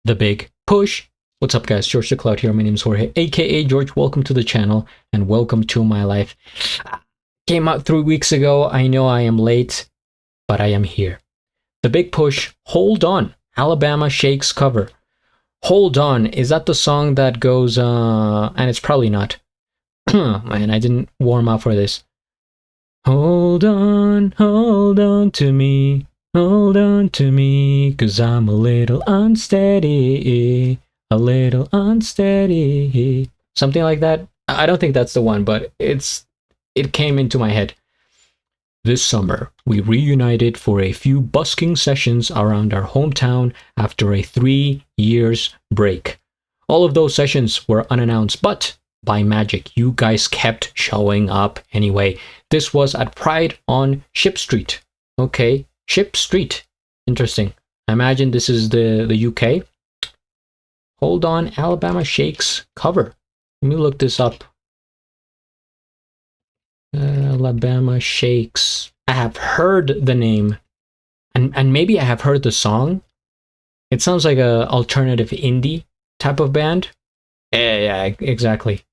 The Big Push. What's up, guys? GeorgeTheCloud here. My name is Jorge, aka George. Welcome to the channel and welcome to my life. Came out 3 weeks ago. I know I am late, but I am here. The Big Push, Hold On, Alabama Shakes cover. Hold On, is that the song that goes, and it's probably not. Man, I didn't warm up for this. Hold on to me. Hold on to me, 'cause I'm a little unsteady. A little unsteady. Something like that. I don't think that's the one, but it came into my head. This summer, we reunited for a few busking sessions around our hometown after a 3 years break. All of those sessions were unannounced, but by magic, you guys kept showing up anyway. This was at Pride on Ship Street. Okay, Ship Street. Interesting. I imagine this is the UK. Hold On, Alabama Shakes cover. Let me look this up. Alabama Shakes. I have heard the name, and maybe I have heard the song. It sounds like a alternative indie type of band. Yeah, exactly.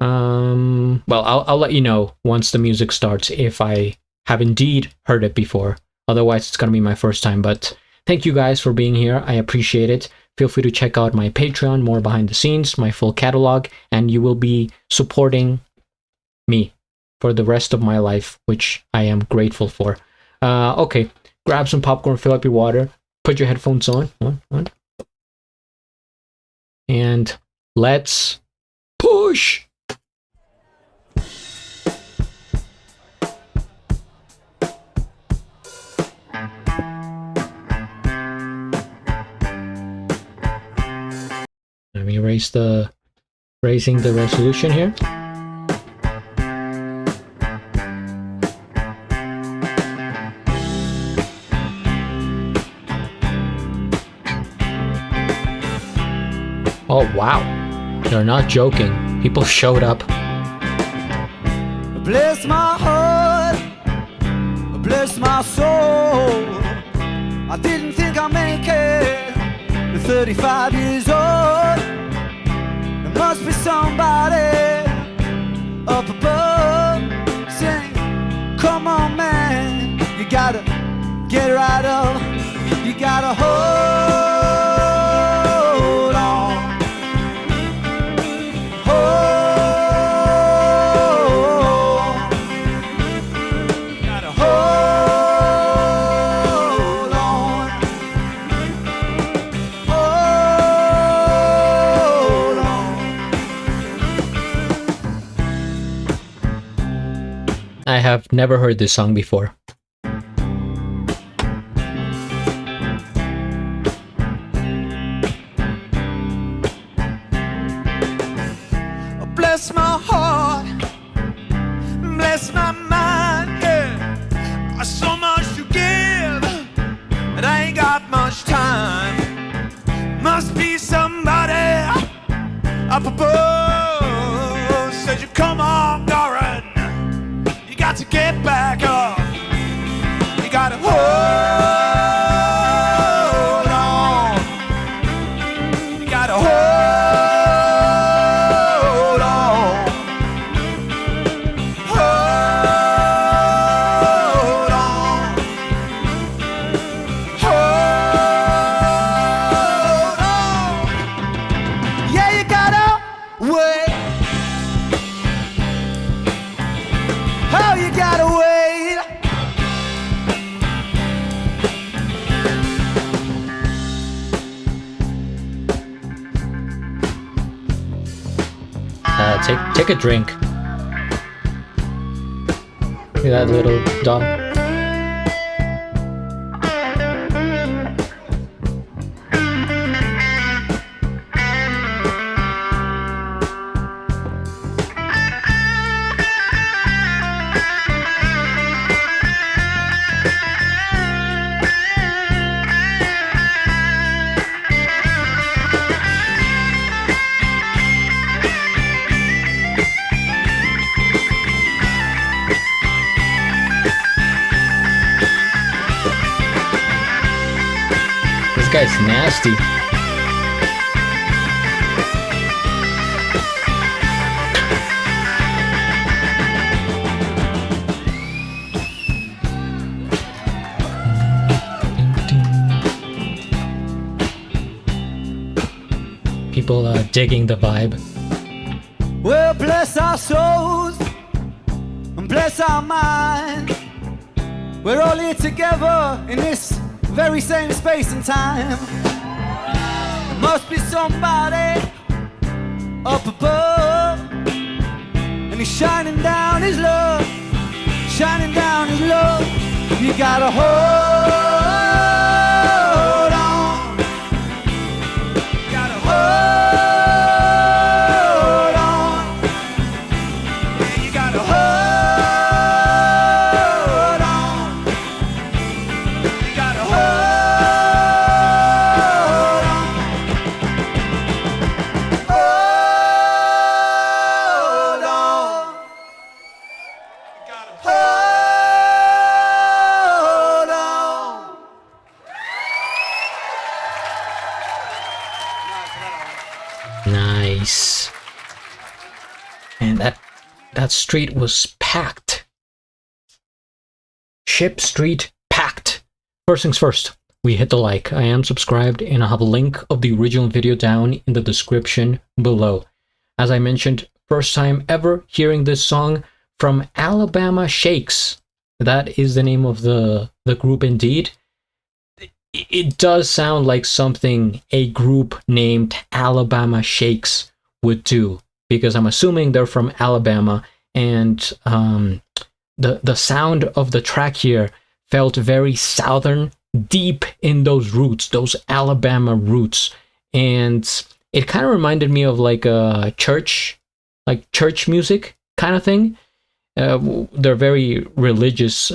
Well, I'll let you know once the music starts if I have indeed heard it before. Otherwise, it's gonna be my first time. But thank you guys for being here. I appreciate it. Feel free to check out my Patreon, more behind the scenes, my full catalog, and you will be supporting me for the rest of my life, which I am grateful for. Okay, grab some popcorn, fill up your water, put your headphones on, and let's push! Let me raising the resolution here. Oh wow, they're not joking. People showed up. Bless my heart, bless my soul. I didn't think I'd make it at 35 years old. There must be somebody up above saying, come on man, you gotta get right up. You gotta hold on. I have never heard this song before. Bless my heart, bless my mind, yeah. So much to give, and I ain't got much time. Must be somebody up above. Said you come on, Doran. You got to get back up. You gotta hold on. You gotta hold on. Hold on. Hold on. Yeah, you gotta wait. Oh, you gotta wait. Take a drink. Look at that little dog. guy's nasty. People are digging the vibe. Well, bless our souls and bless our minds. We're all here together in this very same space and time. There must be somebody up above, and he's shining down his love, shining down his love. You gotta hold on, you gotta hold on, yeah, you gotta hold on, you gotta hold on, hold on, you gotta hold on. Nice. And that street was packed. Ship Street packed. First things first, we hit the like. I am subscribed and I'll have a link of the original video down in the description below. As I mentioned, first time ever hearing this song from Alabama Shakes. That is the name of the group indeed. It does sound like something a group named Alabama Shakes would do, because I'm assuming they're from Alabama, and the sound of the track here felt very southern, deep in those roots, those Alabama roots, and it kind of reminded me of like a church music kind of thing. They're very religious,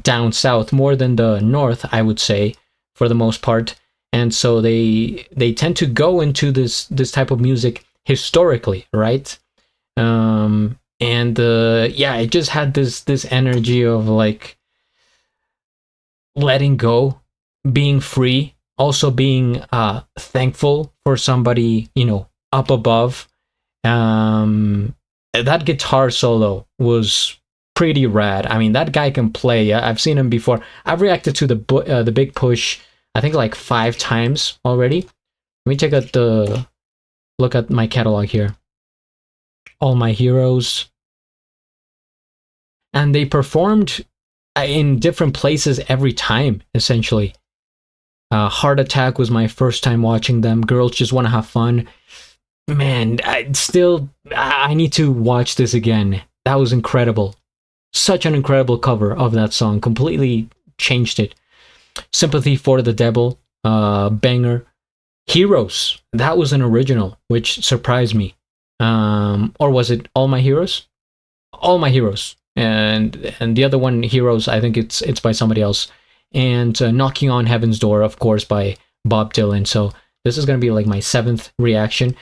down south, more than the north, I would say, for the most part. And so they tend to go into this type of music historically, right? It just had this energy of like letting go, being free, also being thankful for somebody, up above. That guitar solo was pretty rad. I mean, that guy can play. I've seen him before. I've reacted to the Big Push, I think like 5 times already. Let me take a look at my catalog here. All My Heroes. And they performed in different places every time, essentially. Heart Attack was my first time watching them. Girls Just Want to Have Fun. Man, I need to watch this again. That was incredible. Such an incredible cover of that song. Completely changed it. Sympathy for the Devil, banger. Heroes, that was an original, which surprised me. Or was it All My Heroes? All My Heroes. And the other one, Heroes, I think it's by somebody else. And Knocking on Heaven's Door, of course, by Bob Dylan. So this is going to be like my 7th reaction.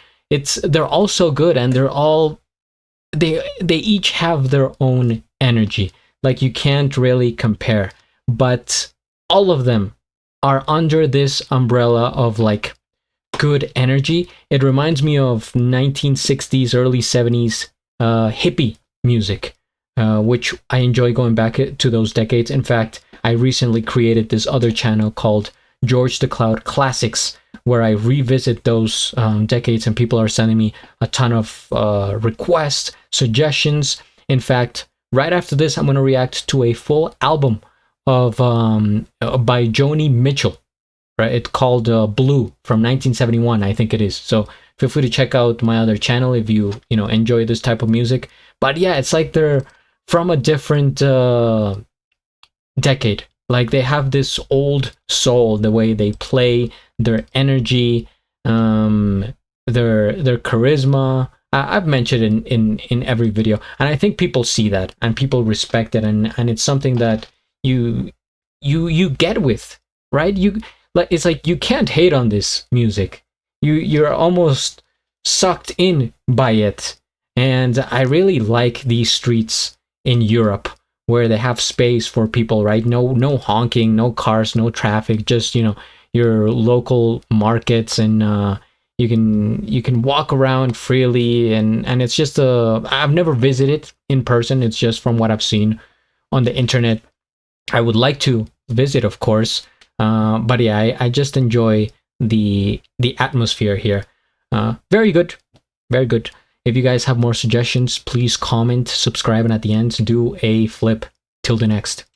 They're all so good, and they each have their own energy. Like, you can't really compare, but all of them are under this umbrella of like good energy. It reminds me of 1960s, early 70s hippie music, which I enjoy going back to those decades. In fact, I recently created this other channel called GeorgeTheCloud Classics, where I revisit those decades, and people are sending me a ton of requests, suggestions. In fact, right after this, I'm going to react to a full album of by Joni Mitchell. Right, it's called Blue from 1971, I think it is. So feel free to check out my other channel if you enjoy this type of music. But yeah, it's like they're from a different decade. Like, they have this old soul, the way they play, their energy, their charisma. I've mentioned in every video, and I think people see that and people respect it, and it's something that you get with, right? It's like you can't hate on this music. You're almost sucked in by it. And I really like these streets in Europe, where they have space for people, right? No honking, no cars, no traffic, just your local markets, and you can walk around freely, and it's just I've never visited in person. It's just from what I've seen on the internet. I would like to visit, of course, but yeah, I just enjoy the atmosphere here. Very good, very good. If you guys have more suggestions, please comment, subscribe, and at the end, do a flip. Till the next.